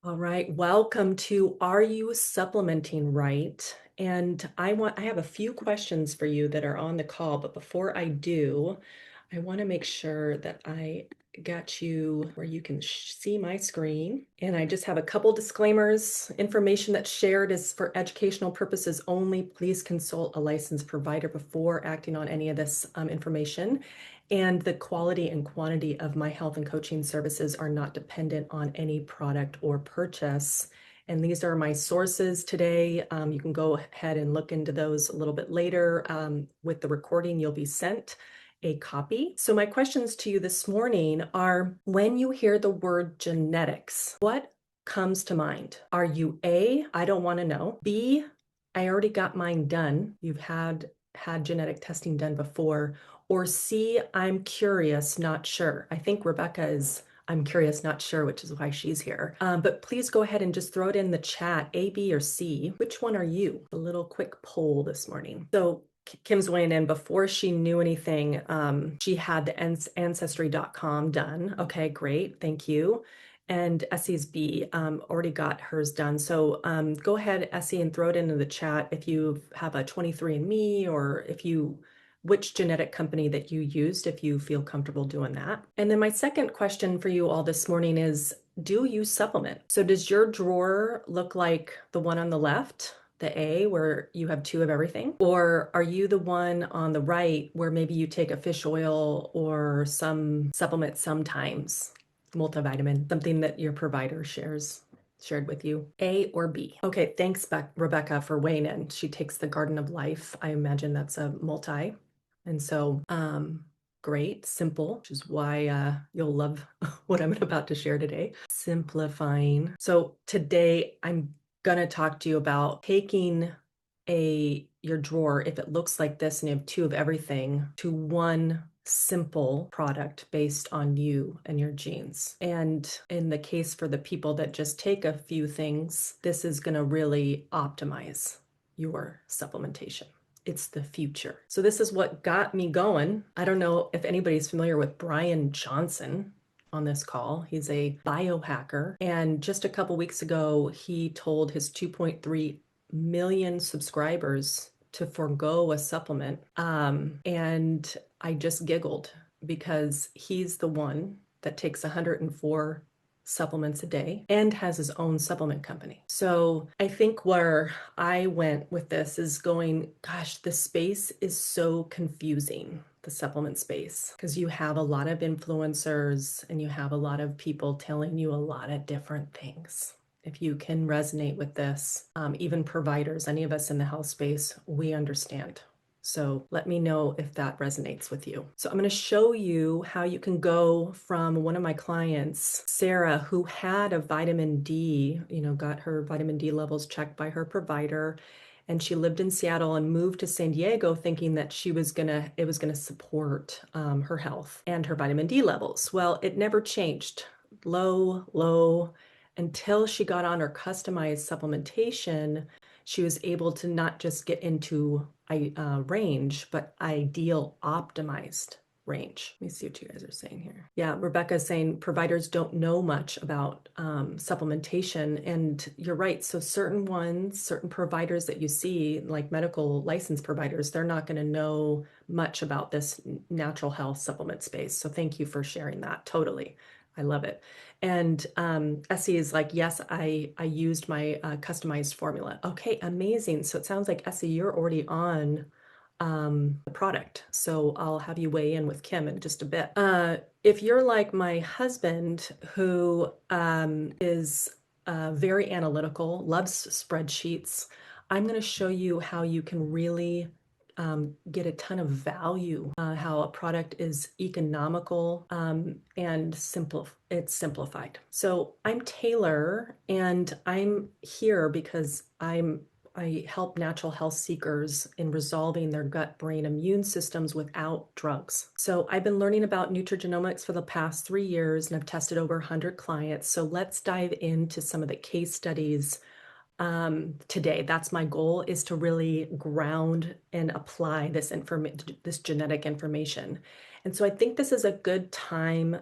All right, welcome to Are You Supplementing Right? And I have a few questions for you that are on the call, but before I do, I want to make sure that I got you where you can see my screen. And I just have a couple disclaimers. Information that's shared is for educational purposes only. Please consult a licensed provider before acting on any of this information. And the quality and quantity of my health and coaching services are not dependent on any product or purchase. And these are my sources today. You can go ahead and look into those a little bit later. With the recording, you'll be sent a copy. So my questions to you this morning are, when you hear the word genetics, what comes to mind? Are you A, I don't want to know, B, I already got mine done, you've had genetic testing done before, or C, I'm curious, not sure? I think Rebecca is I'm curious, not sure, which is why she's here. But please go ahead and just throw it in the chat, A, B, or C. Which one are you? A little quick poll this morning. So Kim's weighing in. Before she knew anything, she had the ancestry.com done. Okay, great. Thank you. And Essie's B already got hers done. So go ahead, Essie, and throw it into the chat if you have a 23andMe or which genetic company that you used, if you feel comfortable doing that. And then my second question for you all this morning is, do you supplement? So does your drawer look like the one on the left, the A, where you have two of everything? Or are you the one on the right where maybe you take a fish oil or some supplement sometimes, multivitamin, something that your provider shared with you? A or B? Okay, thanks, Rebecca, for weighing in. She takes the Garden of Life. I imagine that's a multi. And so, great, simple, which is why you'll love what I'm about to share today. Simplifying. So today I'm gonna talk to you about taking your drawer, if it looks like this and you have two of everything, to one simple product based on you and your genes. And in the case for the people that just take a few things, this is gonna really optimize your supplementation. It's the future. So this is what got me going. I don't know if anybody's familiar with Bryan Johnson on this call. He's a biohacker. And just a couple weeks ago, he told his 2.3 million subscribers to forego a supplement. And I just giggled because he's the one that takes 104 supplements a day and has his own supplement company. So I think where I went with this is going, gosh, the space is so confusing, the supplement space, because you have a lot of influencers and you have a lot of people telling you a lot of different things. If you can resonate with this, even providers, any of us in the health space, we understand. So let me know if that resonates with you. So I'm going to show you how you can go from one of my clients, Sarah, who had a vitamin D, got her vitamin D levels checked by her provider. And she lived in Seattle and moved to San Diego thinking that it was gonna support her health and her vitamin D levels. Well, it never changed. Low, low, until she got on her customized supplementation. She was able to not just get into range, but ideal optimized range. Let me see what you guys are saying here. Yeah, Rebecca's saying providers don't know much about supplementation, and you're right. So certain providers that you see, like medical license providers, they're not going to know much about this natural health supplement space. So thank you for sharing that. Totally. I love it. And Essie is like, yes, I used my customized formula. Okay, amazing. So it sounds like, Essie, you're already on the product. So I'll have you weigh in with Kim in just a bit. If you're like my husband, who is very analytical, loves spreadsheets, I'm going to show you how you can really get a ton of value, how a product is economical and it's simplified. So I'm Taylor, and I'm here because I help natural health seekers in resolving their gut-brain immune systems without drugs. So I've been learning about nutrigenomics for the past 3 years, and I've tested over 100 clients. So let's dive into some of the case studies today. That's my goal, is to really ground and apply this genetic information. And so I think this is a good time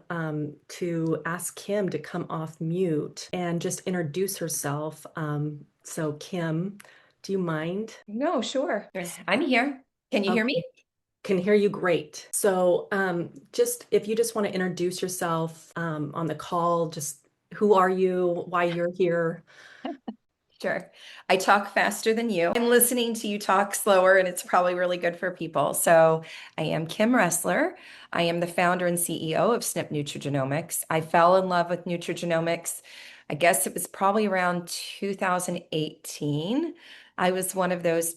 to ask Kim to come off mute and just introduce herself. So Kim, do you mind? No, sure. I'm here. Can you hear Okay, me? can hear you great. So just if you just want to introduce yourself on the call, just who are you, why you're here. Sure. I talk faster than you. I'm listening to you talk slower, and it's probably really good for people. So, I am Kim Ressler. I am the founder and CEO of SNP Nutrigenomics. I fell in love with nutrigenomics. I guess it was probably around 2018. I was one of those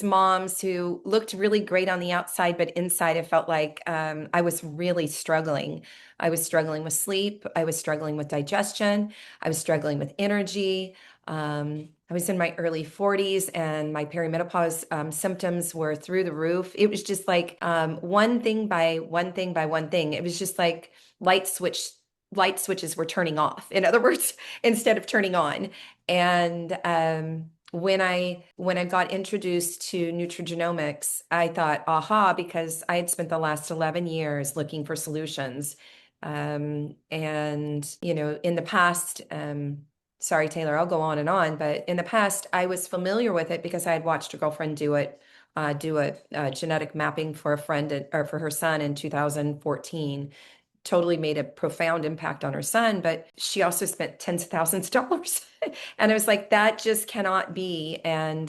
moms who looked really great on the outside, but inside I felt like I was really struggling. I was struggling with sleep. I was struggling with digestion. I was struggling with energy. I was in my early 40s and my perimenopause symptoms were through the roof. It was just like one thing by one thing by one thing. It was just like light switch light switches were turning off. In other words, instead of turning on. And when I got introduced to nutrigenomics, I thought, aha, because I had spent the last 11 years looking for solutions. And in the past, sorry, Taylor, I'll go on, but in the past, I was familiar with it because I had watched a girlfriend do a genetic mapping for a friend or for her son in 2014. Totally made a profound impact on her son, but she also spent tens of thousands of dollars. And I was like, that just cannot be. And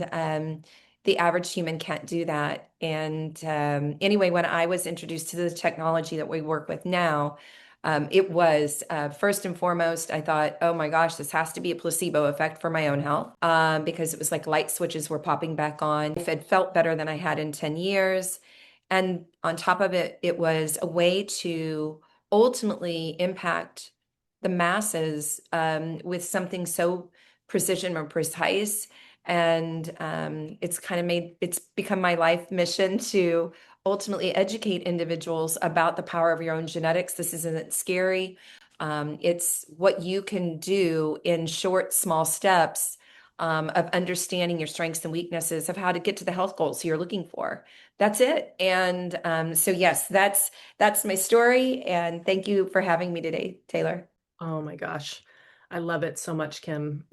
the average human can't do that. And anyway, when I was introduced to the technology that we work with now, it was first and foremost, I thought, oh my gosh, this has to be a placebo effect for my own health because it was like light switches were popping back on. If it felt better than I had in 10 years. And on top of it, it was a way to ultimately impact the masses with something so precision or precise. And it's become my life mission to ultimately educate individuals about the power of your own genetics. This isn't scary. It's what you can do in short, small steps of understanding your strengths and weaknesses, of how to get to the health goals you're looking for. That's it. And so, yes, that's my story. And thank you for having me today, Taylor. Oh my gosh. I love it so much, Kim.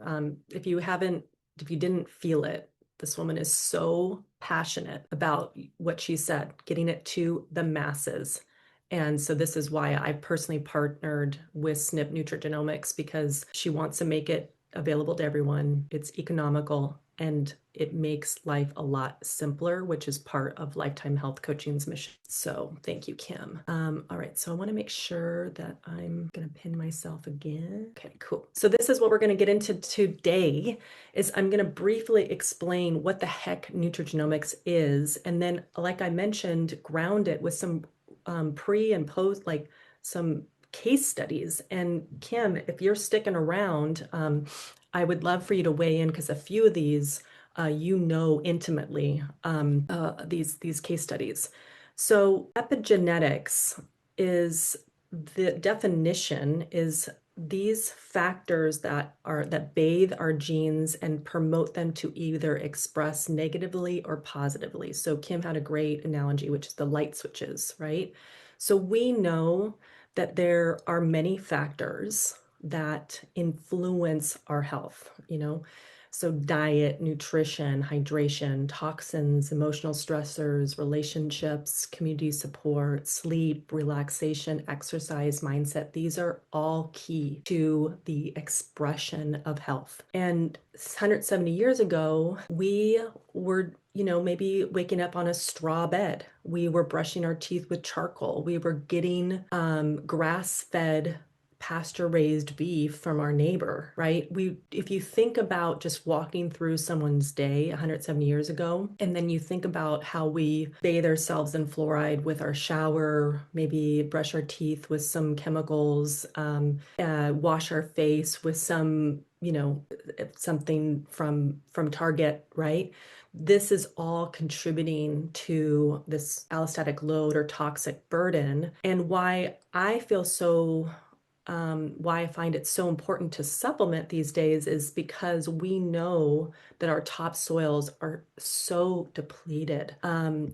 If you didn't feel it, this woman is so passionate about what she said, getting it to the masses. And so this is why I personally partnered with SNP Nutrigenomics because she wants to make it available to everyone. It's economical and it makes life a lot simpler, which is part of Lifetime Health Coaching's mission. So thank you, Kim. All right, so I want to make sure that I'm going to pin myself again. Okay, cool. So this is what we're going to get into today is I'm going to briefly explain what the heck nutrigenomics is. And then, like I mentioned, ground it with some pre and post, like some case studies. And Kim, if you're sticking around, I would love for you to weigh in because a few of these intimately these case studies. So epigenetics is the definition is these factors that bathe our genes and promote them to either express negatively or positively. So Kim had a great analogy, which is the light switches, right? So we know that there are many factors that influence our health, so diet, nutrition, hydration, toxins, emotional stressors, relationships, community support, sleep, relaxation, exercise, mindset. These are all key to the expression of health. And 170 years ago, we were maybe waking up on a straw bed. We were brushing our teeth with charcoal. We were getting grass-fed pasture raised beef from our neighbor, right? If you think about just walking through someone's day 170 years ago, and then you think about how we bathe ourselves in fluoride with our shower, maybe brush our teeth with some chemicals, wash our face with something from Target, right? This is all contributing to this allostatic load or toxic burden. And why I feel so why I find it so important to supplement these days is because we know that our topsoils are so depleted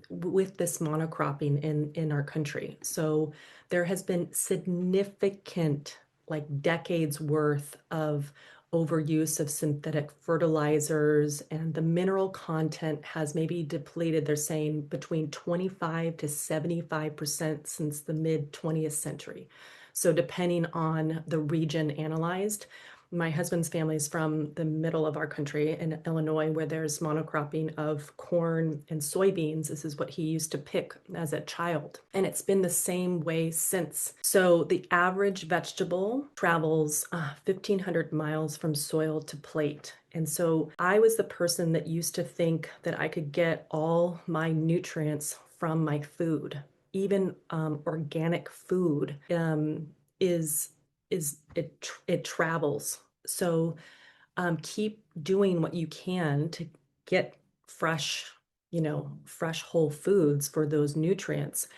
with this monocropping in our country. So there has been significant, like decades worth of overuse of synthetic fertilizers, and the mineral content has maybe depleted, they're saying, between 25 to 75% since the mid 20th century. So depending on the region analyzed, my husband's family is from the middle of our country in Illinois, where there's monocropping of corn and soybeans. This is what he used to pick as a child. And it's been the same way since. So the average vegetable travels 1,500 miles from soil to plate. And so I was the person that used to think that I could get all my nutrients from my food. Even organic food is it travels. So keep doing what you can to get fresh, fresh whole foods for those nutrients.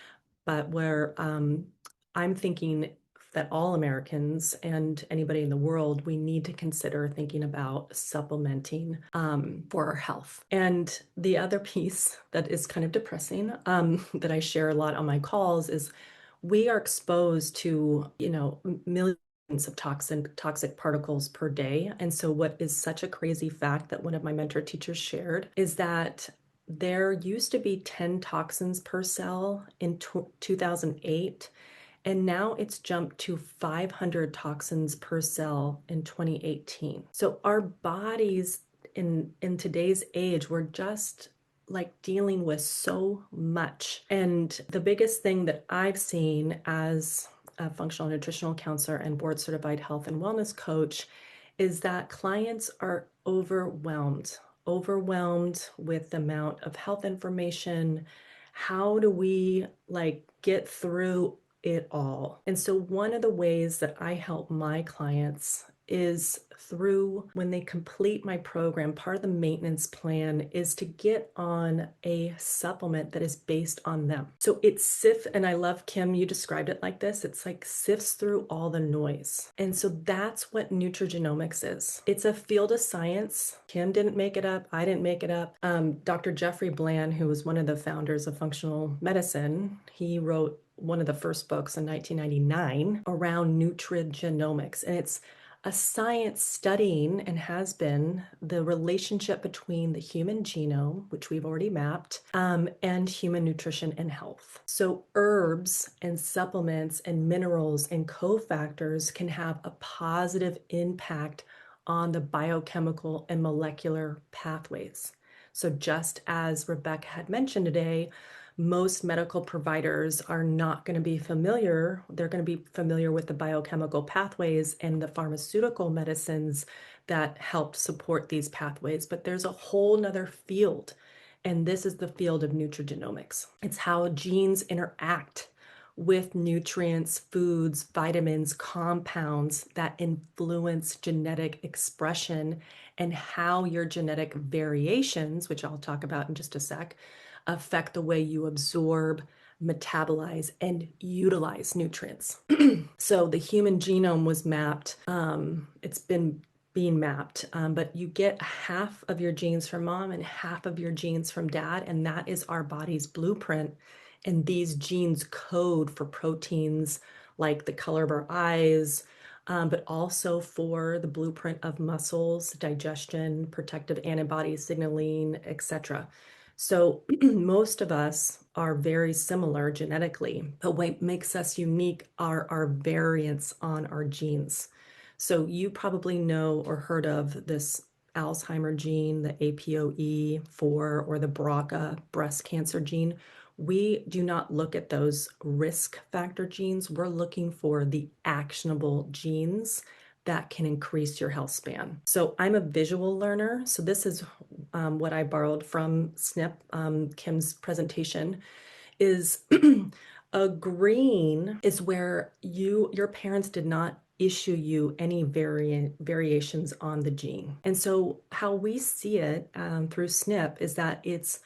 But where I'm thinking that all Americans and anybody in the world, we need to consider thinking about supplementing for our health. And the other piece that is kind of depressing that I share a lot on my calls is we are exposed to, millions of toxic particles per day. And so what is such a crazy fact that one of my mentor teachers shared is that there used to be 10 toxins per cell in 2008, and now it's jumped to 500 toxins per cell in 2018. So our bodies in today's age, we're just like dealing with so much. And the biggest thing that I've seen as a functional nutritional counselor and board certified health and wellness coach is that clients are overwhelmed with the amount of health information. How do we like get through it all? And so one of the ways that I help my clients is through when they complete my program, part of the maintenance plan is to get on a supplement that is based on them. So it sifts, and I love, Kim, you described it like this. It's like sifts through all the noise. And so that's what nutrigenomics is. It's a field of science. Kim didn't make it up. I didn't make it up. Dr. Jeffrey Bland, who was one of the founders of functional medicine, he wrote one of the first books in 1999 around nutrigenomics. And it's a science studying, and has been, the relationship between the human genome, which we've already mapped, and human nutrition and health. So herbs and supplements and minerals and cofactors can have a positive impact on the biochemical and molecular pathways. So just as Rebecca had mentioned today, most medical providers are not going to be familiar. They're going to be familiar with the biochemical pathways and the pharmaceutical medicines that help support these pathways. But there's a whole nother field, and this is the field of nutrigenomics. It's how genes interact with nutrients, foods, vitamins, compounds that influence genetic expression, and how your genetic variations, which I'll talk about in just a sec, affect the way you absorb, metabolize, and utilize nutrients. So the human genome was mapped. It's been being mapped, but you get half of your genes from mom and half of your genes from dad, and that is our body's blueprint. And these genes code for proteins like the color of our eyes, but also for the blueprint of muscles, digestion, protective antibody signaling, etc. So most of us are very similar genetically, but what makes us unique are our variants on our genes. So you probably know or heard of this Alzheimer gene, the APOE4, or the BRCA breast cancer gene. We do not look at those risk factor genes. We're looking for the actionable genes that can increase your health span. So I'm a visual learner. So this is what I borrowed from SNP, Kim's presentation, is a green is where your parents did not issue you any variations on the gene. And so how we see it through SNP is that it's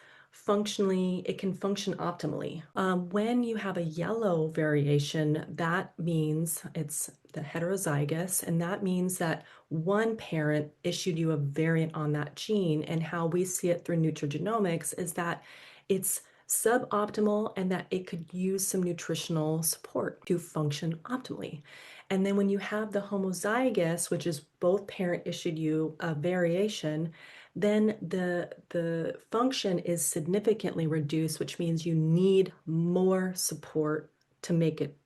functionally, it can function optimally. When you have a yellow variation, that means it's the heterozygous, and that means that one parent issued you a variant on that gene. And how we see it through nutrigenomics is that it's suboptimal and that it could use some nutritional support to function optimally. And then when you have the homozygous, which is both parent issued you a variation, then the function is significantly reduced, which means you need more support to make it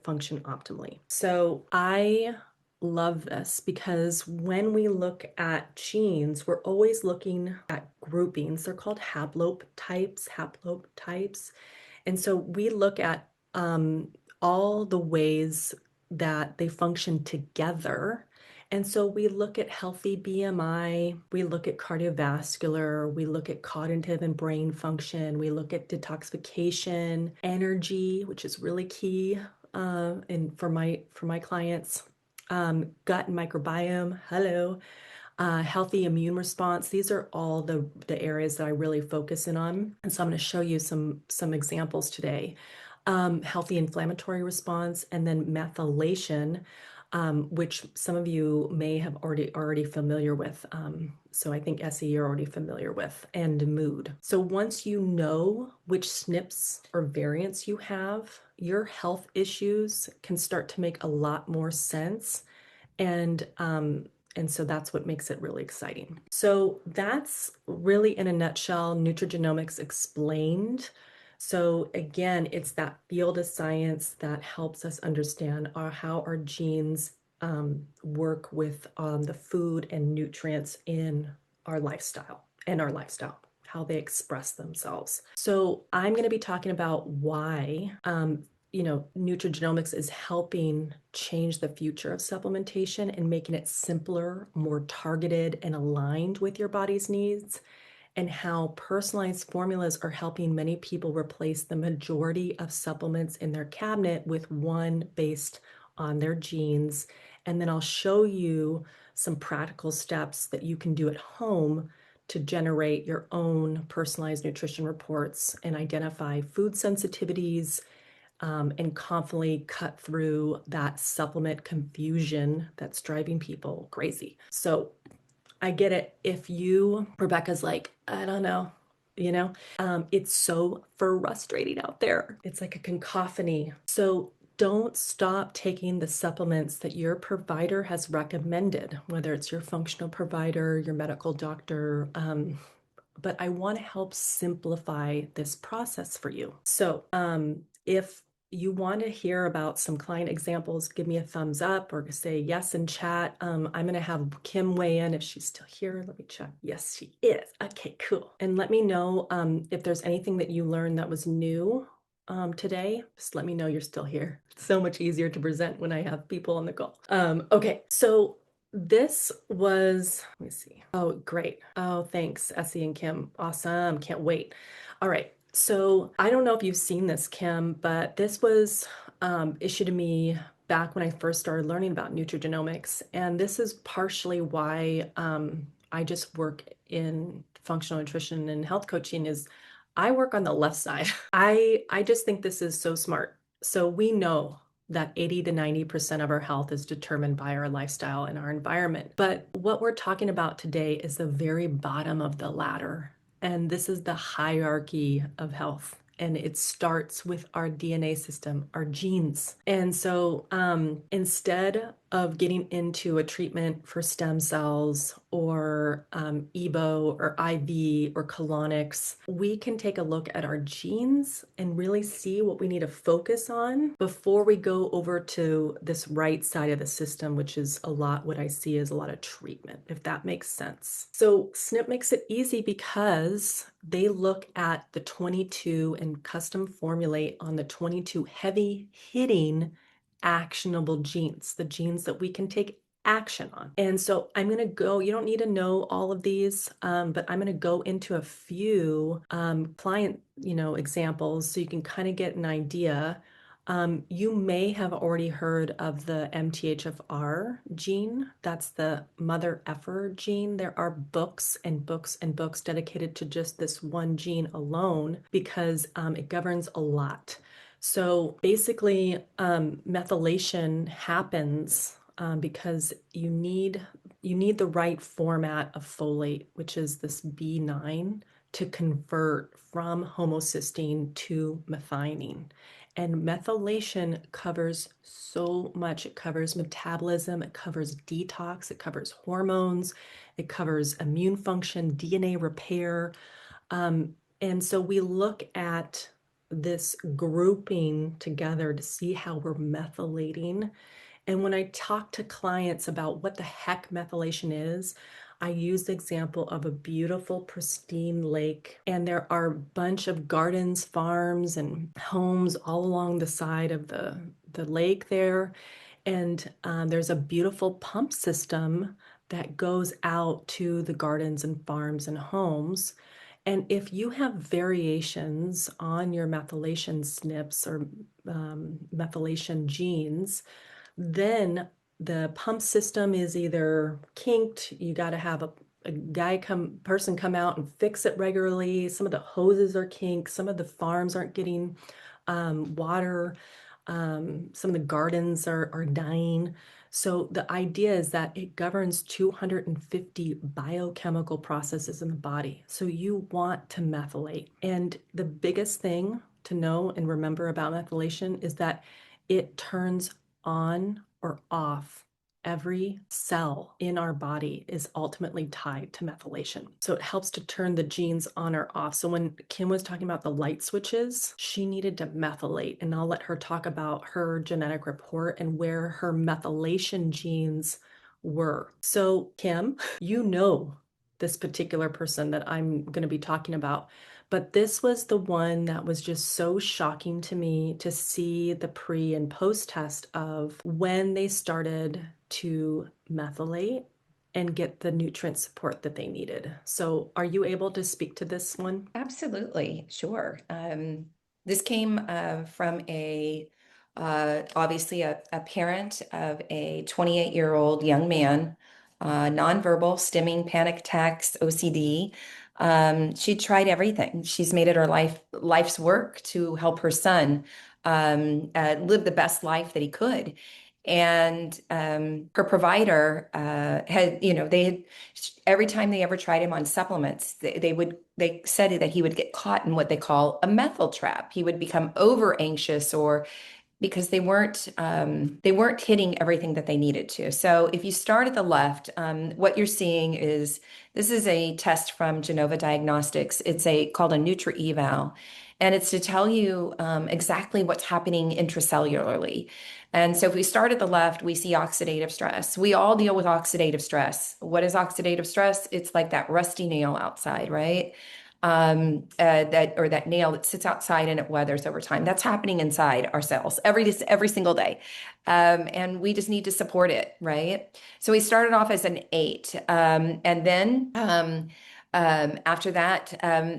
function optimally. So I love this because when we look at genes, we're always looking at groupings. They're called haplotypes. And so we look at all the ways that they function together. And so we look at healthy BMI, we look at cardiovascular, we look at cognitive and brain function, we look at detoxification, energy, which is really key and for my clients, gut and microbiome, hello, healthy immune response. These are all the areas that I really focus in on. And so I'm going to show you some examples today. Healthy inflammatory response, and then methylation, which some of you may have already familiar with. So I think SE you're already familiar with, and mood. So once you know which SNPs or variants you have, your health issues can start to make a lot more sense. And so that's what makes it really exciting. So that's really, in a nutshell, nutrigenomics explained. So again, it's that field of science that helps us understand how our genes work with the food and nutrients in our lifestyle, how they express themselves. So I'm going to be talking about why nutrigenomics is helping change the future of supplementation and making it simpler, more targeted, and aligned with your body's needs, and how personalized formulas are helping many people replace the majority of supplements in their cabinet with one based on their genes. And then I'll show you some practical steps that you can do at home to generate your own personalized nutrition reports and identify food sensitivities, and confidently cut through that supplement confusion that's driving people crazy. So I get it. If Rebecca's like, I don't know, it's so frustrating out there. It's like a cacophony. So don't stop taking the supplements that your provider has recommended, whether it's your functional provider, your medical doctor. But I want to help simplify this process for you. So if you want to hear about some client examples, give me a thumbs up or say yes in chat. I'm going to have Kim weigh in if she's still here. Let me check. Yes, she is. Okay, cool. And let me know if there's anything that you learned that was new today. Just let me know you're still here. It's so much easier to present when I have people on the call. Okay, so this was, let me see. Oh, great. Oh, thanks, Essie and Kim. Awesome. Can't wait. All right. So I don't know if you've seen this, Kim, but this was issued to me back when I first started learning about nutrigenomics. And this is partially why I just work in functional nutrition and health coaching is I work on the left side. I just think this is so smart. So we know that 80 to 90% of our health is determined by our lifestyle and our environment. But what we're talking about today is the very bottom of the ladder. And this is the hierarchy of health. And it starts with our DNA system, our genes. And so instead of getting into a treatment for stem cells or EBO or IV or colonics, we can take a look at our genes and really see what we need to focus on before we go over to this right side of the system, which is what I see is a lot of treatment, if that makes sense. So SNP makes it easy because they look at the 22 and custom formulate on the 22 heavy hitting actionable genes, the genes that we can take action on. And so I'm going to go, you don't need to know all of these, but I'm going to go into a few client, examples so you can kind of get an idea You may have already heard of the MTHFR gene. That's the mother effer gene. There are books and books and books dedicated to just this one gene alone because it governs a lot. So basically, methylation happens because you need the right format of folate, which is this B9, to convert from homocysteine to methionine. And methylation covers so much. It covers metabolism, it covers detox, it covers hormones, it covers immune function, DNA repair. And so we look at this grouping together to see how we're methylating. And when I talk to clients about what the heck methylation is, I use the example of a beautiful, pristine lake, and there are a bunch of gardens, farms, and homes all along the side of the lake there. And there's a beautiful pump system that goes out to the gardens and farms and homes. And if you have variations on your methylation SNPs or methylation genes, then the pump system is either kinked, you got to have a person come out and fix it regularly. Some of the hoses are kinked, some of the farms aren't getting water, some of the gardens are dying. So the idea is that it governs 250 biochemical processes in the body. So you want to methylate. And the biggest thing to know and remember about methylation is that it turns on or off. Every cell in our body is ultimately tied to methylation. So it helps to turn the genes on or off. So when Kim was talking about the light switches, she needed to methylate. And I'll let her talk about her genetic report and where her methylation genes were. So, Kim, you know this particular person that I'm going to be talking about. But this was the one that was just so shocking to me to see the pre and post test of when they started to methylate and get the nutrient support that they needed. So, are you able to speak to this one? Absolutely, sure. This came from obviously a parent of a 28-year-old young man, nonverbal, stimming, panic attacks, OCD. She tried everything. She's made it her life's work to help her son live the best life that he could. And her provider they had every time they ever tried him on supplements, they said that he would get caught in what they call a methyl trap. He would become over anxious or because they weren't hitting everything that they needed to. So if you start at the left, what you're seeing is this is a test from Genova Diagnostics. It's called a Nutri-Eval, and it's to tell you exactly what's happening intracellularly. And so if we start at the left, we see oxidative stress. We all deal with oxidative stress. What is oxidative stress? It's like that rusty nail outside, right? That nail that sits outside and it weathers over time. That's happening inside our cells every single day, and we just need to support it, right? So we started off as an 8, and then after that,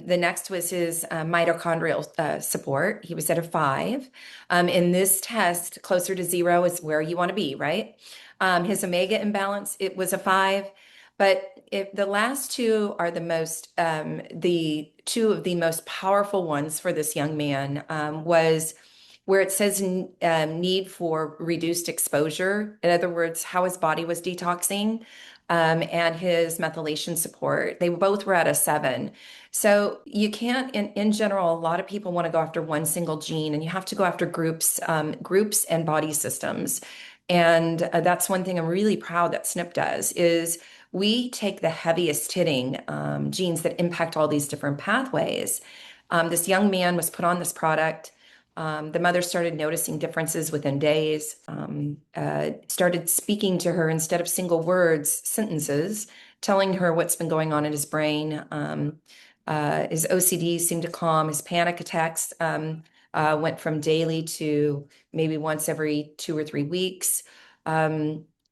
the next was his mitochondrial support. He was at a 5. In this test, closer to 0 is where you want to be, right? His omega imbalance, it was a 5. But if the last two are the two of the most powerful ones for this young man was where it says need for reduced exposure. In other words, how his body was detoxing and his methylation support. They both were at a 7. So you can't, in general, a lot of people want to go after one single gene, and you have to go after groups and body systems. And that's one thing I'm really proud that SNP does is we take the heaviest hitting genes that impact all these different pathways. This young man was put on this product. The mother started noticing differences within days, started speaking to her instead of single words, sentences, telling her what's been going on in his brain. His OCD seemed to calm. His panic attacks went from daily to maybe once every 2 or 3 weeks.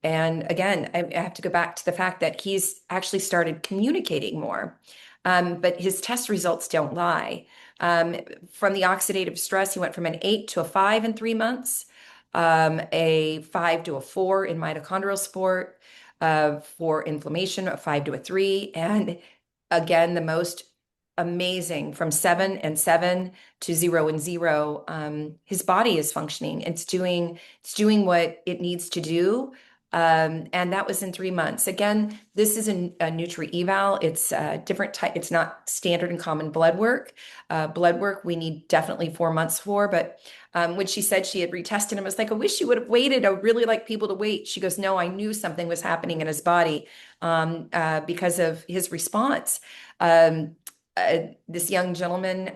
And again, I have to go back to the fact that he's actually started communicating more. but his test results don't lie. Um, from the oxidative stress, he went from an 8 to a 5 in 3 months, a 5 to a 4 in mitochondrial support, for inflammation, a 5 to a 3, and again, the most amazing from 7 and 7 to 0 and 0. His body is functioning. It's doing what it needs to do. And that was in 3 months. Again, this is a Nutri-Eval. It's a different type. It's not standard and common blood work. Blood work we need definitely 4 months for. But when she said she had retested him, I was like, I wish you would have waited. I would really like people to wait. She goes, no, I knew something was happening in his body because of his response. Um, this young gentleman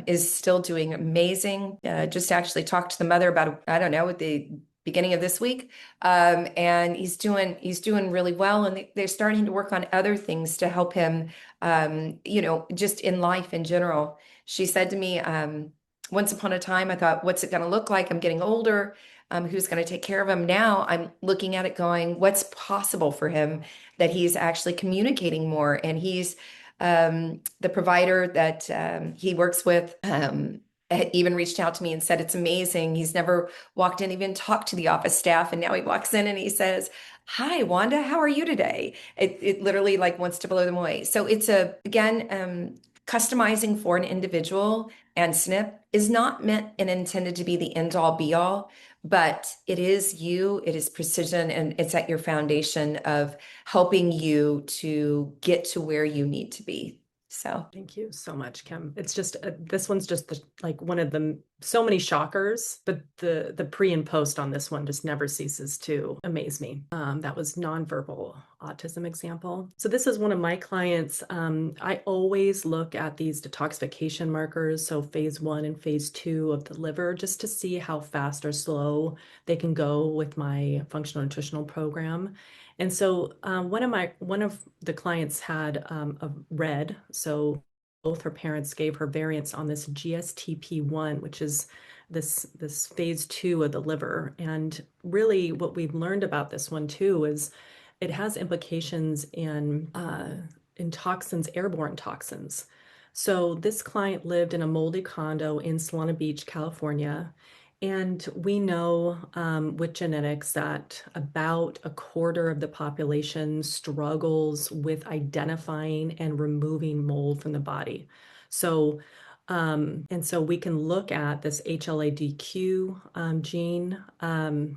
is still doing amazing. Just actually talked to the mother about, I don't know, at the beginning of this week, and he's doing really well. And they're starting to work on other things to help him, just in life in general. She said to me, once upon a time, I thought, what's it going to look like? I'm getting older. Who's going to take care of him? Now I'm looking at it going, what's possible for him, that he's actually communicating more, and he's the provider that he works with even reached out to me and said it's amazing. He's never walked in, even talked to the office staff, and now he walks in and he says, "Hi, Wanda, how are you today?" It literally like wants to blow them away. So it's customizing for an individual, and SNP is not meant and intended to be the end all be all, but it is you, it is precision, and it's at your foundation of helping you to get to where you need to be. So Thank you so much, Kim. It's just this one's just like one of the so many shockers, but the pre and post on this one just never ceases to amaze me. That was nonverbal autism example. So this is one of my clients. I always look at these detoxification markers, so phase 1 and phase 2 of the liver, just to see how fast or slow they can go with my functional nutritional program. And so one of the clients had a red, so both her parents gave her variants on this GSTP1, which is this phase 2 of the liver. And really what we've learned about this one too is it has implications in toxins, airborne toxins. So this client lived in a moldy condo in Solana Beach, California. And we know with genetics that about a quarter of the population struggles with identifying and removing mold from the body. So, and so we can look at this HLA-DQ gene.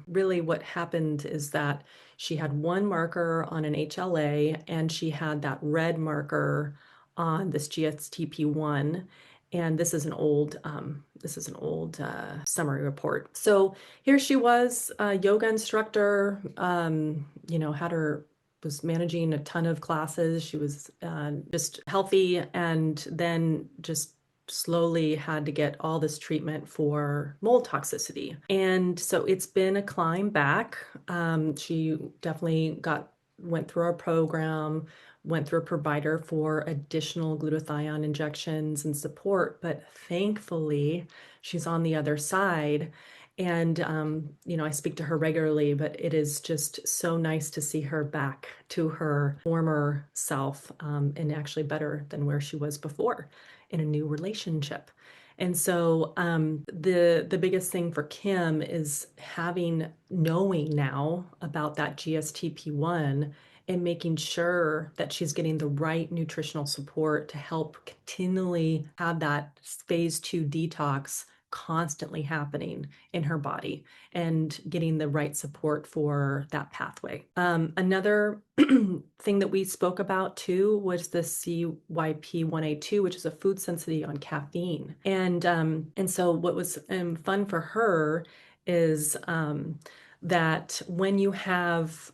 Really what happened is that she had one marker on an HLA and she had that red marker on this GSTP1. And this is an old summary report. So here she was, a yoga instructor, was managing a ton of classes. She was just healthy, and then just slowly had to get all this treatment for mold toxicity. And so it's been a climb back. She definitely went through our program, went through a provider for additional glutathione injections and support, but thankfully she's on the other side. And, I speak to her regularly, but it is just so nice to see her back to her former self, and actually better than where she was before in a new relationship. And so the biggest thing for Kim is knowing now about that GSTP1 and making sure that she's getting the right nutritional support to help continually have that phase 2 detox constantly happening in her body and getting the right support for that pathway. Another thing that we spoke about too was the CYP1A2, which is a food sensitivity on caffeine. And so what was fun for her is that when you have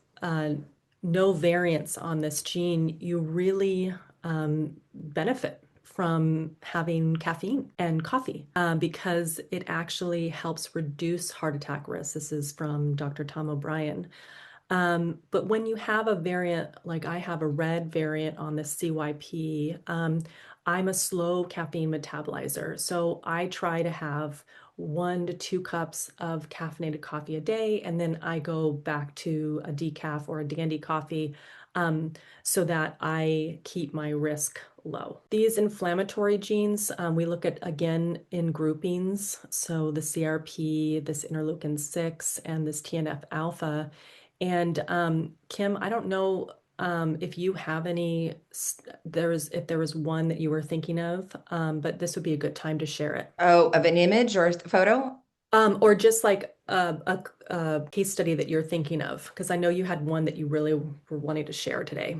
no variants on this gene, you really benefit from having caffeine and coffee because it actually helps reduce heart attack risk. This is from Dr. Tom O'Brien. But when you have a variant, like I have a red variant on the CYP, I'm a slow caffeine metabolizer. So I try to have 1 to 2 cups of caffeinated coffee a day, and then I go back to a decaf or a dandy coffee so that I keep my risk low. These inflammatory genes, we look at again in groupings. So the CRP, this interleukin 6, and this TNF alpha. And Kim, I don't know if you have any, if there was one that you were thinking of, but this would be a good time to share it. Oh, of an image or a photo? Or just like a case study that you're thinking of, because I know you had one that you really were wanting to share today.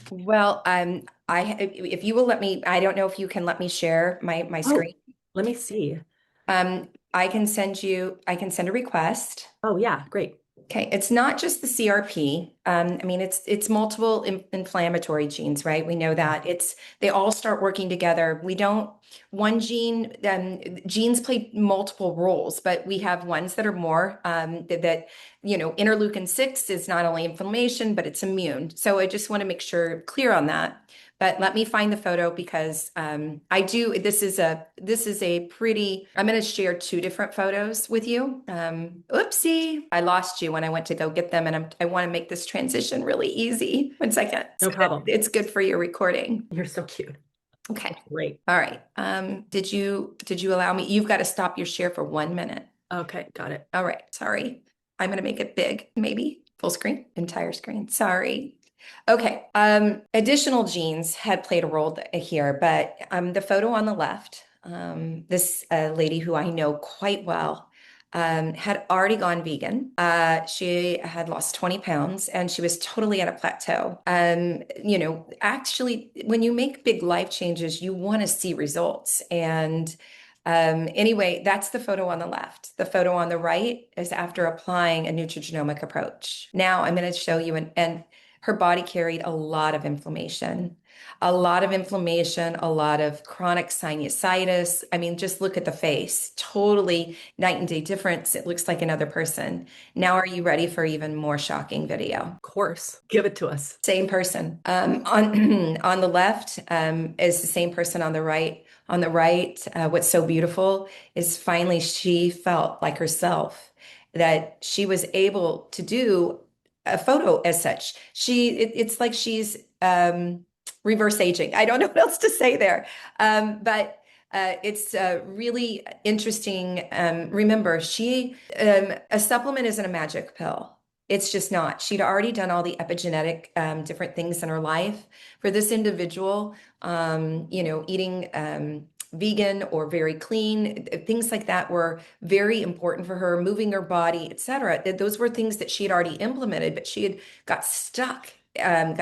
Well, if you will let me, I don't know if you can let me share my Oh, screen. let me see. I can send a request. Oh, yeah, great. Okay, it's not just the CRP. I mean, it's multiple inflammatory genes, right? We know that they all start working together. We don't one gene. Genes play multiple roles, but we have ones that are more that interleukin 6 is not only inflammation, but it's immune. So I just want to make sure clear on that. But let me find the photo because I do. This is a pretty. I'm going to share two different photos with you. Oopsie, I lost you when I went to go get them, and I want to make this transition really easy. 1 second, No so that problem. it's good for your recording. You're so cute. Okay. Great. All right. Did you allow me? You've got to stop your share for 1 minute. Okay, got it. All right. Sorry. I'm going to make it big, maybe full screen, entire screen. Sorry. Okay. Additional genes had played a role here, but the photo on the left, this lady who I know quite well, had already gone vegan. She had lost 20 pounds and she was totally at a plateau. Actually, when you make big life changes, you want to see results. And anyway, that's the photo on the left. The photo on the right is after applying a nutrigenomic approach. Now I'm going to show you and her body carried a lot of inflammation, a lot of chronic sinusitis. I mean, just look at the face, totally night and day difference. It looks like another person. Now, are you ready for even more shocking video? Of course. Give it to us. Same person. On the left is the same person on the right. On the right, what's so beautiful is finally she felt like herself, that she was able to do a photo as such. It's like she's reverse aging. I don't know what else to say there. But it's really interesting. Remember, a supplement isn't a magic pill. It's just not. She'd already done all the epigenetic different things in her life. For this individual, eating vegan or very clean, things like that were very important for her, moving her body, etc. Those were things that she had already implemented, but she had got stuck and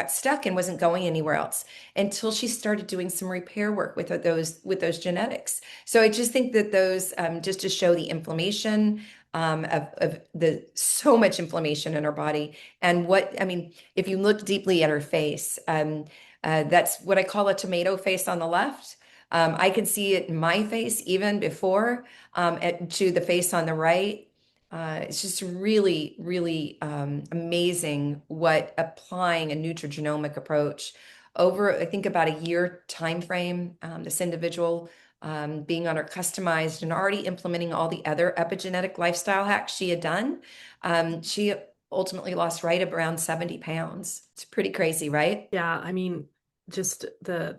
wasn't going anywhere else until she started doing some repair work with those genetics. So I just think that those just to show the inflammation of the so much inflammation in her body. And if you look deeply at her face, that's what I call a tomato face on the left. I can see it in my face even before to the face on the right. It's just really, really amazing what applying a nutrigenomic approach over, I think, about a year time frame, this individual being on her customized and already implementing all the other epigenetic lifestyle hacks she had done. She ultimately lost right around 70 pounds. It's pretty crazy, right? Yeah, I mean, just the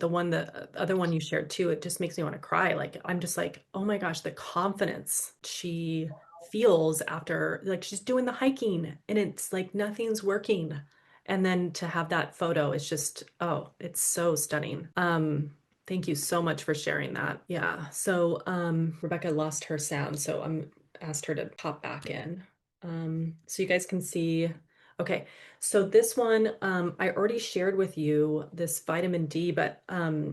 other one you shared too, it just makes me want to cry. Like I'm just like, oh my gosh, the confidence she feels after like she's doing the hiking and it's like nothing's working. And then to have that photo is just, oh, it's so stunning. Thank you so much for sharing that. Yeah. So Rebecca lost her sound, so I'm asked her to pop back in. So you guys can see. Okay, so this one, I already shared with you this vitamin D, but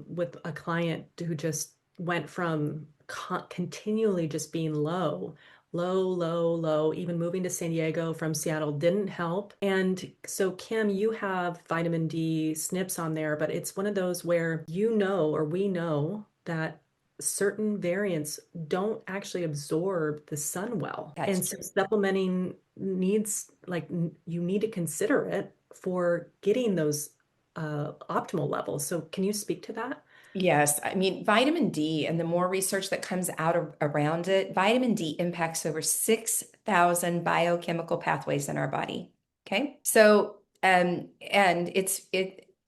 with a client who just went from continually just being low, low, low, low, even moving to San Diego from Seattle didn't help. And so, Kim, you have vitamin D SNPs on there, but it's one of those where or we know that certain variants don't actually absorb the sun well. That's And so true. supplementing needs, like, you need to consider it for getting those optimal levels. So can you speak to that? Yes, I mean, vitamin D and the more research that comes out around it, vitamin D impacts over 6,000 biochemical pathways in our body. Okay. So, and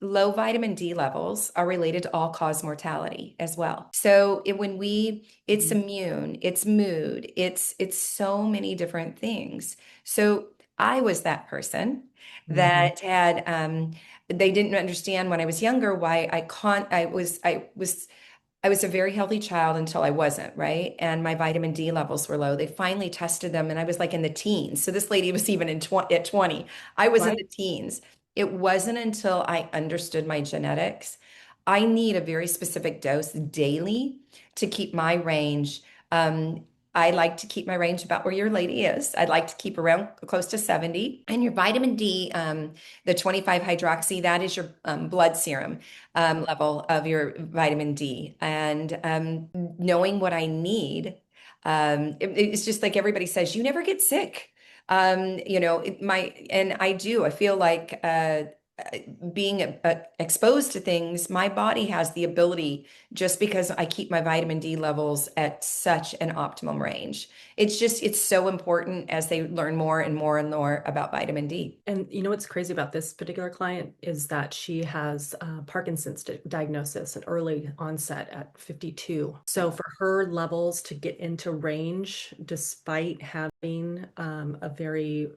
low vitamin D levels are related to all-cause mortality as well. So it's Mhm. immune, it's mood, it's so many different things. So I was that person Mhm. that had they didn't understand when I was younger why I was a very healthy child until I wasn't, right? And my vitamin D levels were low. They finally tested them and I was like in the teens. So this lady was even at 20. I was in Right. the teens. It wasn't until I understood my genetics. I need a very specific dose daily to keep my range. Um, I like to keep my range about where your lady is. I'd like to keep around close to 70. And your vitamin D, the 25 hydroxy, that is your blood serum level of your vitamin D. And knowing what I need, it's just like everybody says, you never get sick. And I do. I feel like being exposed to things, my body has the ability just because I keep my vitamin D levels at such an optimum range. It's so important as they learn more and more and more about vitamin D. And you know what's crazy about this particular client is that she has Parkinson's diagnosis at early onset at 52. So for her levels to get into range, despite having a very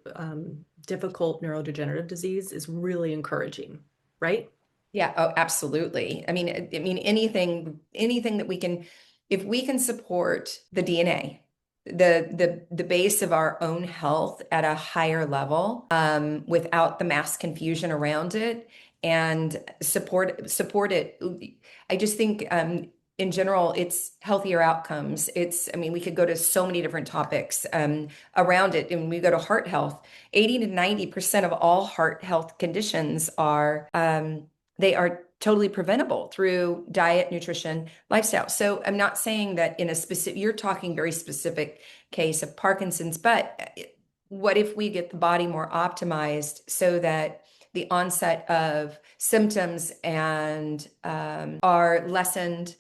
difficult neurodegenerative disease, is really encouraging, right? Yeah, oh, absolutely. I mean, anything that we can, if we can support the DNA, the base of our own health at a higher level, without the mass confusion around it, and support it. I just think, in general, it's healthier outcomes. I mean, we could go to so many different topics around it, and we go to heart health. 80 to 90% of all heart health conditions are they are totally preventable through diet, nutrition, lifestyle. So I'm not saying that in a specific, you're talking very specific case of Parkinson's, but what if we get the body more optimized so that the onset of symptoms and are lessened,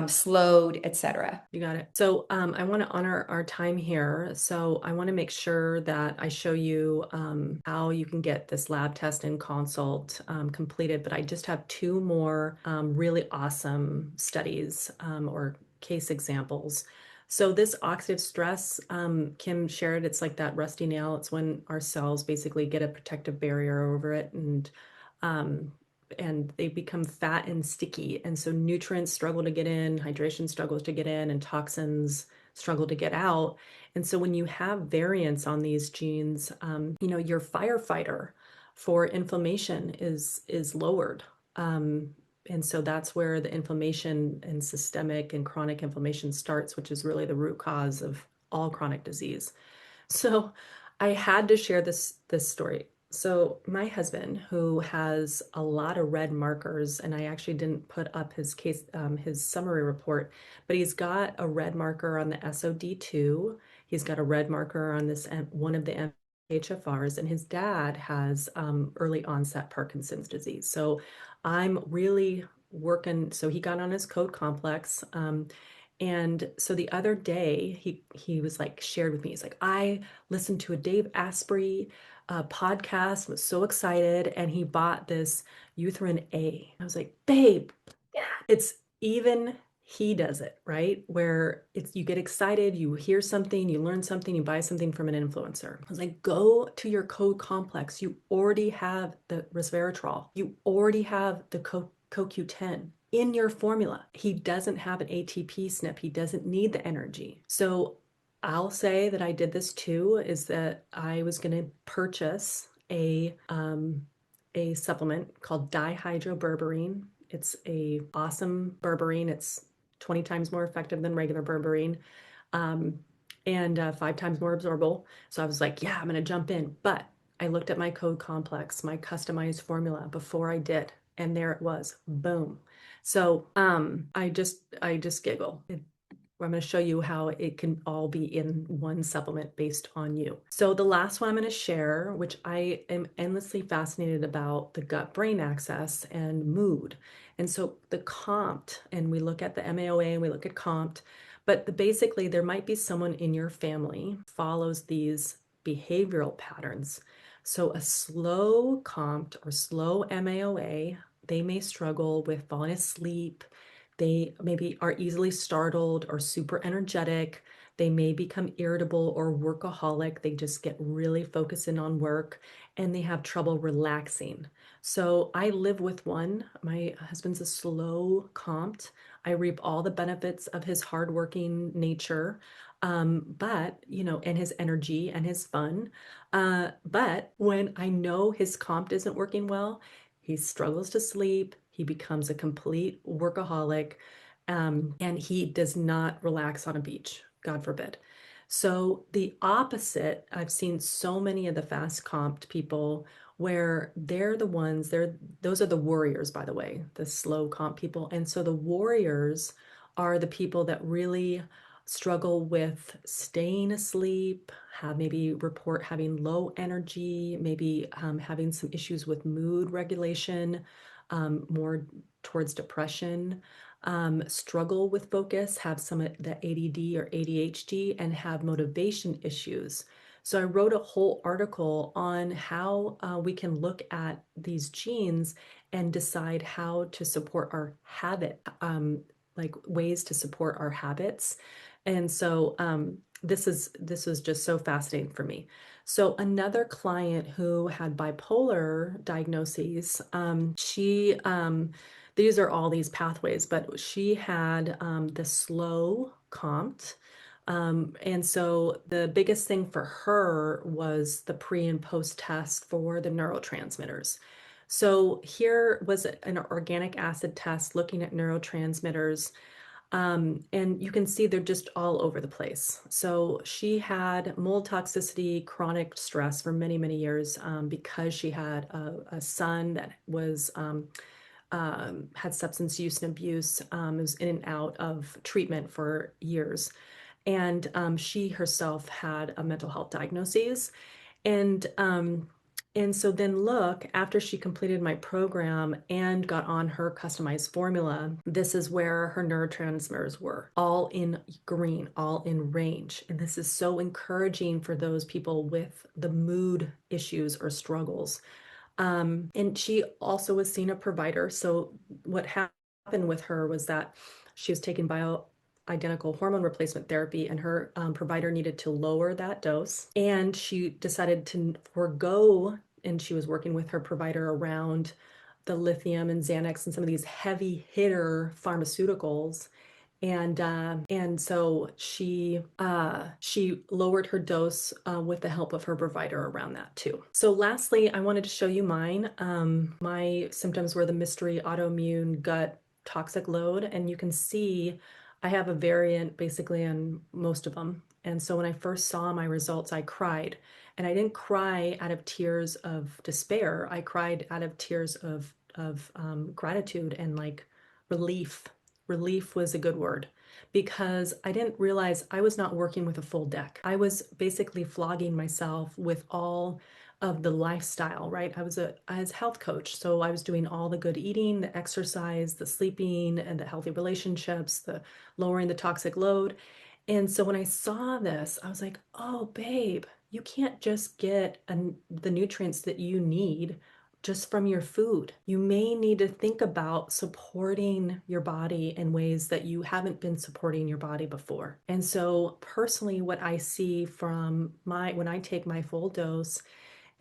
slowed, etc. You got it. So I want to honor our time here. So I want to make sure that I show you how you can get this lab test and consult completed. But I just have two more really awesome studies or case examples. So this oxidative stress, Kim shared, it's like that rusty nail. It's when our cells basically get a protective barrier over it um, and they become fat and sticky. And so nutrients struggle to get in, hydration struggles to get in, and toxins struggle to get out. And so when you have variants on these genes, your firefighter for inflammation is lowered. Um, and so that's where the inflammation and systemic and chronic inflammation starts, which is really the root cause of all chronic disease. So I had to share this story. So my husband, who has a lot of red markers, and I actually didn't put up his summary report, but he's got a red marker on the SOD2. He's got a red marker on one of the MTHFRs, and his dad has early onset Parkinson's disease. So I'm really working. So he got on his code complex. And so the other day, he was like shared with me. He's like, I listened to a Dave Asprey podcast, was so excited, and he bought this Eutherin A. I was like, babe, yeah, it's even he does it, right? Where it's you get excited, you hear something, you learn something, you buy something from an influencer. I was like, go to your code complex. You already have the resveratrol. You already have the CoQ10 in your formula. He doesn't have an ATP SNP. He doesn't need the energy. So I'll say that I did this too, is that I was going to purchase a supplement called dihydroberberine. It's a awesome berberine. It's 20 times more effective than regular berberine. Um, and 5 times more absorbable. So I was like, yeah, I'm going to jump in. But I looked at my code complex, my customized formula before I did, and there it was. Boom. So I just giggle. I'm going to show you how it can all be in one supplement based on you. So the last one I'm going to share, which I am endlessly fascinated about, the gut-brain axis and mood. And so the COMT, and we look at the MAOA and we look at COMT, but basically there might be someone in your family follows these behavioral patterns. So a slow COMT or slow MAOA they may struggle with falling asleep. They maybe are easily startled or super energetic. They may become irritable or workaholic. They just get really focused in on work and they have trouble relaxing. So I live with one. My husband's a slow COMT. I reap all the benefits of his hardworking nature, but and his energy and his fun. But when I know his COMT isn't working well, he struggles to sleep. He becomes a complete workaholic, and he does not relax on a beach, God forbid. So the opposite, I've seen so many of the fast comped people where they're the ones, those are the warriors, by the way, the slow comp people. And so the warriors are the people that really struggle with staying asleep, have maybe report having low energy, maybe having some issues with mood regulation, more towards depression, struggle with focus, have some of the ADD or ADHD, and have motivation issues. So I wrote a whole article on how we can look at these genes and decide how to support our habit, like ways to support our habits. And so this was just so fascinating for me. So another client who had bipolar diagnoses, these are all these pathways, but she had the slow COMT. And so the biggest thing for her was the pre and post test for the neurotransmitters. So here was an organic acid test looking at neurotransmitters. And you can see they're just all over the place. So she had mold toxicity, chronic stress for many, many years because she had a son that was had substance use and abuse, was in and out of treatment for years. And she herself had a mental health diagnosis. And so then look, after she completed my program and got on her customized formula, this is where her neurotransmitters were all in green, all in range. And this is so encouraging for those people with the mood issues or struggles. And she also was seeing a provider. So what happened with her was that she was taking bioidentical hormone replacement therapy, and her provider needed to lower that dose. And she decided to forego, and she was working with her provider around the lithium and Xanax and some of these heavy hitter pharmaceuticals, and so she lowered her dose with the help of her provider around that too. So lastly, I wanted to show you mine. My symptoms were the mystery autoimmune gut toxic load, and you can see I have a variant basically on most of them. And so when I first saw my results, I cried. And I didn't cry out of tears of despair. I cried out of tears of gratitude and like relief. Relief was a good word because I didn't realize I was not working with a full deck. I was basically flogging myself with all of the lifestyle, right? I was a health coach, so I was doing all the good eating, the exercise, the sleeping, and the healthy relationships, the lowering the toxic load. And so when I saw this, I was like, "Oh, babe, you can't just get the nutrients that you need just from your food. You may need to think about supporting your body in ways that you haven't been supporting your body before." And so personally, what I see from when I take my full dose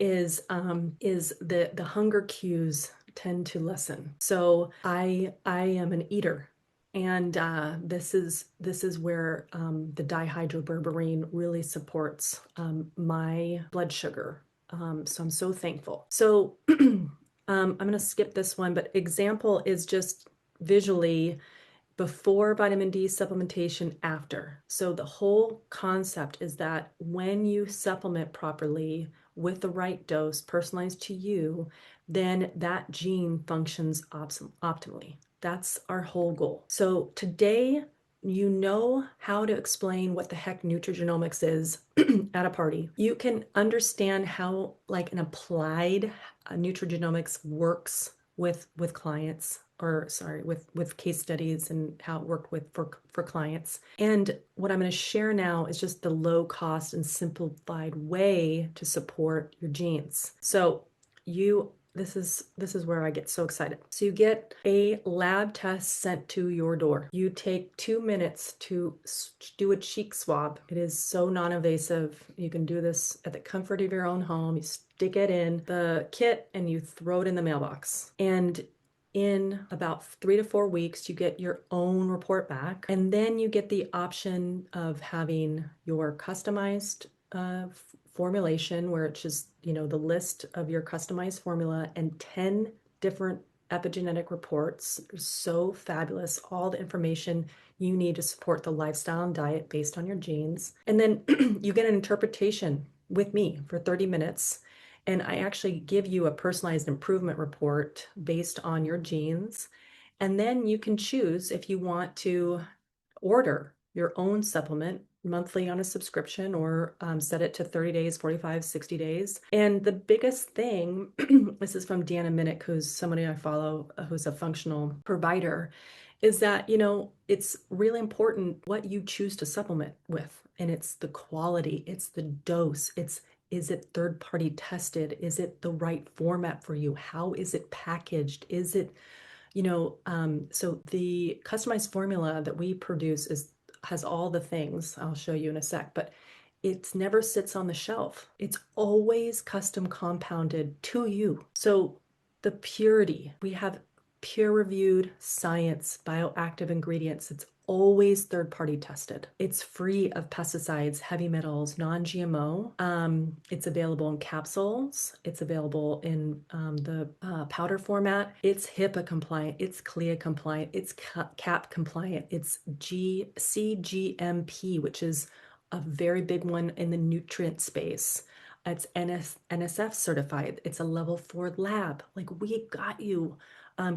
is the hunger cues tend to lessen. So I am an eater. And this is where the dihydroberberine really supports my blood sugar. So I'm so thankful. So I'm going to skip this one, but example is just visually before vitamin D supplementation, after. So the whole concept is that when you supplement properly with the right dose personalized to you, then that gene functions optimally. That's our whole goal. So today, you know how to explain what the heck nutrigenomics is at a party. You can understand how like an applied nutrigenomics works with clients, or sorry, with case studies and how it worked for clients. And what I'm going to share now is just the low cost and simplified way to support your genes. So this is where I get so excited. So you get a lab test sent to your door. You take 2 minutes to do a cheek swab. It is so non-invasive. You can do this at the comfort of your own home. You stick it in the kit and you throw it in the mailbox. And in about 3 to 4 weeks, you get your own report back. And then you get the option of having your customized formulation, where it's just, the list of your customized formula and 10 different epigenetic reports. They're so fabulous. All the information you need to support the lifestyle and diet based on your genes. And then you get an interpretation with me for 30 minutes. And I actually give you a personalized improvement report based on your genes. And then you can choose if you want to order your own supplement monthly on a subscription, or set it to 30 days, 45, 60 days. And the biggest thing, this is from Deanna Minnick, who's somebody I follow, who's a functional provider, is that, it's really important what you choose to supplement with. And it's the quality, it's the dose, is it third-party tested? Is it the right format for you? How is it packaged? Is it, so the customized formula that we produce has all the things I'll show you in a sec, but it never sits on the shelf. It's always custom compounded to you. So the purity, we have peer-reviewed science, bioactive ingredients. It's always third-party tested. It's free of pesticides, heavy metals, non-GMO. It's available in capsules. It's available in the powder format. It's HIPAA compliant. It's CLIA compliant. It's CAP compliant. It's CGMP, which is a very big one in the nutrient space. It's NSF certified. It's a level 4 lab. Like, we got you.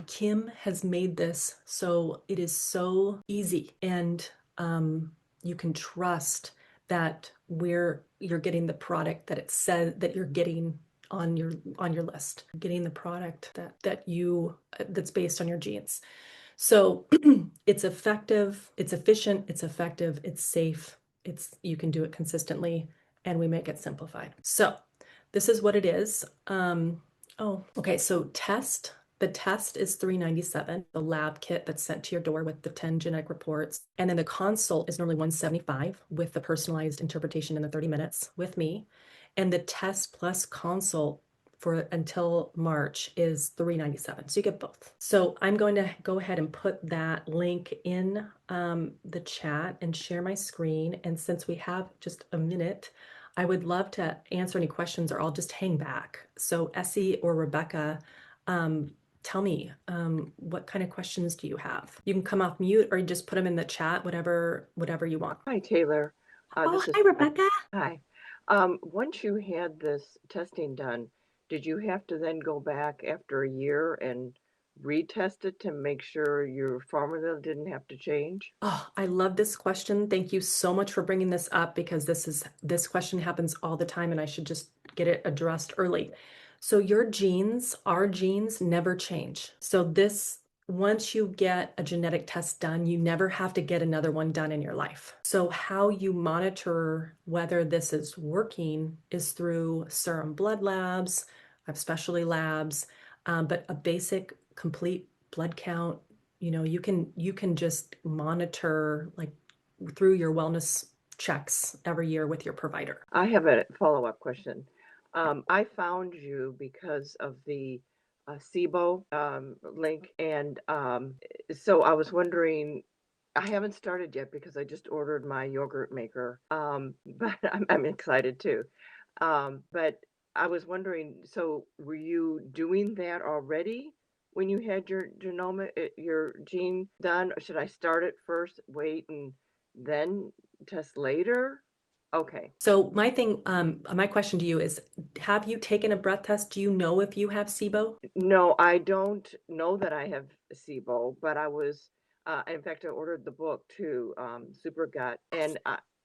Kim has made this so it is so easy, and you can trust that you're getting the product that it says that you're getting on your list, getting the product that's based on your genes. So it's effective, it's efficient, it's effective, it's safe, you can do it consistently, and we make it simplified. So this is what it is. Okay, so the test is $397, the lab kit that's sent to your door with the 10 genetic reports. And then the consult is normally $175 with the personalized interpretation in the 30 minutes with me. And the test plus consult for until March is $397. So you get both. So I'm going to go ahead and put that link in the chat and share my screen. And since we have just a minute, I would love to answer any questions, or I'll just hang back. So Essie or Rebecca, tell me, what kind of questions do you have? You can come off mute or you just put them in the chat, whatever you want. Hi, Taylor. Oh, hi, Rebecca. Hi. Once you had this testing done, did you have to then go back after a year and retest it to make sure your formula didn't have to change? Oh, I love this question. Thank you so much for bringing this up, because this question happens all the time and I should just get it addressed early. So our genes never change. So once you get a genetic test done, you never have to get another one done in your life. So how you monitor whether this is working is through serum blood labs, specialty labs, but a basic complete blood count. You can just monitor, like, through your wellness checks every year with your provider. I have a follow-up question. I found you because of the SIBO link, and so I was wondering, I haven't started yet because I just ordered my yogurt maker, but I'm excited too. But I was wondering, so were you doing that already when you had your gene done? Or should I start it first, wait, and then test later? Okay. So my question to you is, have you taken a breath test? Do you know if you have SIBO? No, I don't know that I have SIBO, but in fact, I ordered the book too, Super Gut, and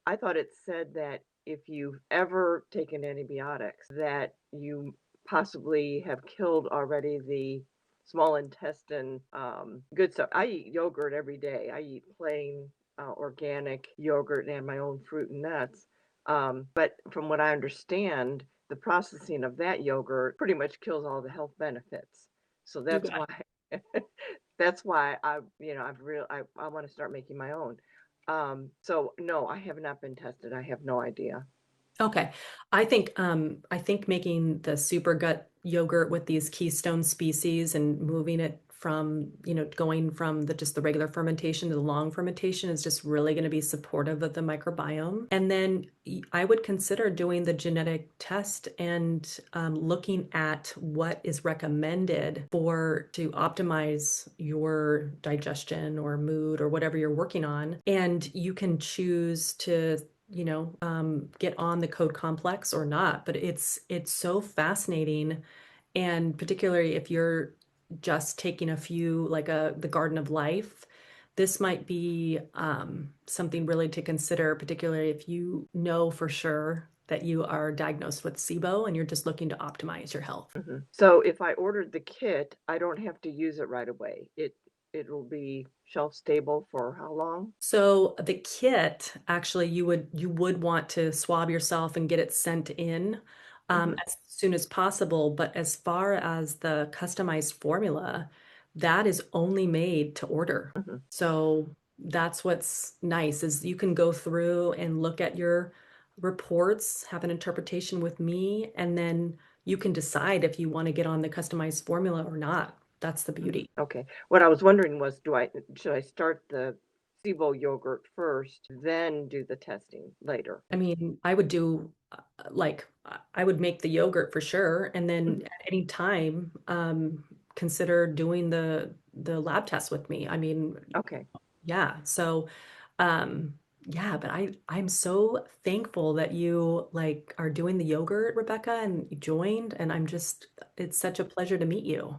I thought it said that if you've ever taken antibiotics, that you possibly have killed already the small intestine, good stuff. I eat yogurt every day. I eat plain, organic yogurt and my own fruit and nuts. But from what I understand, the processing of that yogurt pretty much kills all the health benefits. So You that's got why that's why I want to start making my own. So no, I have not been tested. I have no idea. Okay. I think making the super gut yogurt with these keystone species and moving it from, going from just the regular fermentation to the long fermentation is just really going to be supportive of the microbiome. And then I would consider doing the genetic test and looking at what is recommended to optimize your digestion or mood or whatever you're working on. And you can choose to get on the code complex or not. But it's so fascinating, and particularly if you're just taking a few, like the Garden of Life, this might be something really to consider, particularly if you know for sure that you are diagnosed with SIBO and you're just looking to optimize your health. So if I ordered the kit, I don't have to use it right away. It will be shelf stable for how long? So the kit, actually, you would want to swab yourself and get it sent in Hmm. as soon as possible. But as far as the customized formula, that is only made to order. Hmm. So that's what's nice is you can go through and look at your reports, have an interpretation with me, and then you can decide if you want to get on the customized formula or not. That's the beauty. Okay. What I was wondering was, should I start the SIBO yogurt first, then do the testing later? I mean, I would do I would make the yogurt for sure, and then Mhm. at any time, consider doing the lab test with me. I mean, Okay. yeah. So, um, yeah, but I'm so thankful that you are doing the yogurt, Rebecca, and you joined, and it's such a pleasure to meet you.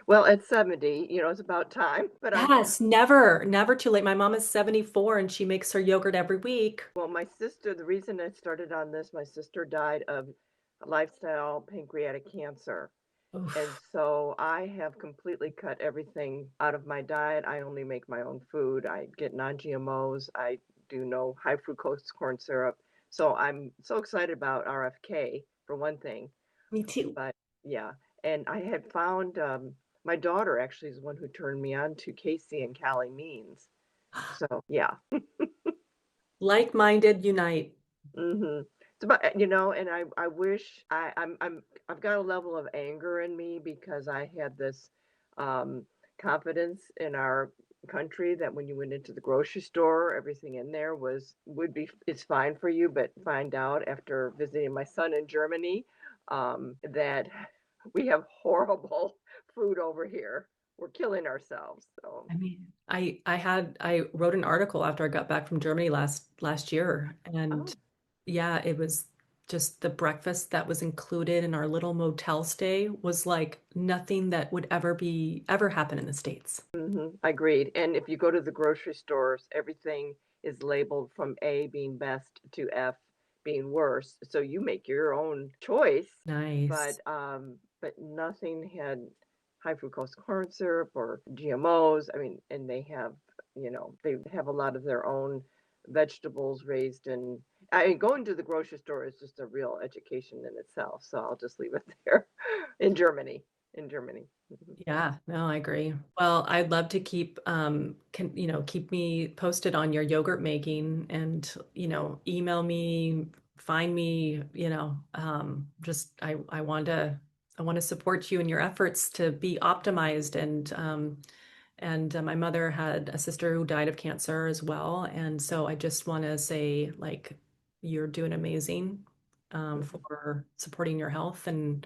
Well, at 70, it's about time, but Yes, never, never too late. My mom is 74 and she makes her yogurt every week. well, my sister, the reason I started on this, my sister died of lifestyle pancreatic cancer. And Oof. so I have completely cut everything out of my diet. I only make my own food. I get non-GMOs. I do no high fructose corn syrup. So I'm so excited about RFK for one thing. Me too. But yeah, and I had found my daughter actually is the one who turned me on to Casey and Callie Means. So yeah. Like-minded unite. Hmm. It's about, and I wish I've got a level of anger in me because I had this um, confidence in our country that when you went into the grocery store, everything in there it's fine for you, but find out after visiting my son in Germany that we have horrible food over here. We're killing ourselves. So, I mean, I wrote an article after I got back from Germany last year, and oh. yeah, it was just the breakfast that was included in our little motel stay was like nothing that would ever happen in the States. Agreed. And if you go to the grocery stores, everything is labeled from A being best to F being worse. So you make your own choice, Nice. but nothing had high fructose corn syrup or GMOs. I mean, and they have a lot of their own vegetables raised in. I mean, going to the grocery store is just a real education in itself. So I'll just leave it there. In Germany, in Germany. Mhm. Yeah, no, I agree. Well, I'd love to keep me posted on your yogurt making and, email me, find me, just I want to support you in your efforts to be optimized and my mother had a sister who died of cancer as well. And so I just want to say, you're doing amazing Mhm. for supporting your health and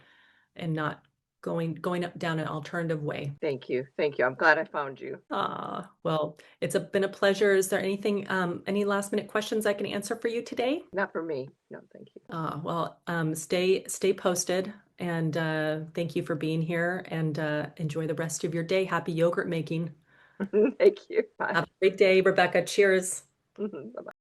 not going up down an alternative way. Thank you. Thank you. I'm glad I found you. Well, been a pleasure. Is there any last minute questions I can answer for you today? Not for me. No, thank Well, stay posted and thank you for being here and enjoy the rest of your day. Happy yogurt making. you. Thank you. Bye. Have a great day, Rebecca. Cheers. Bye.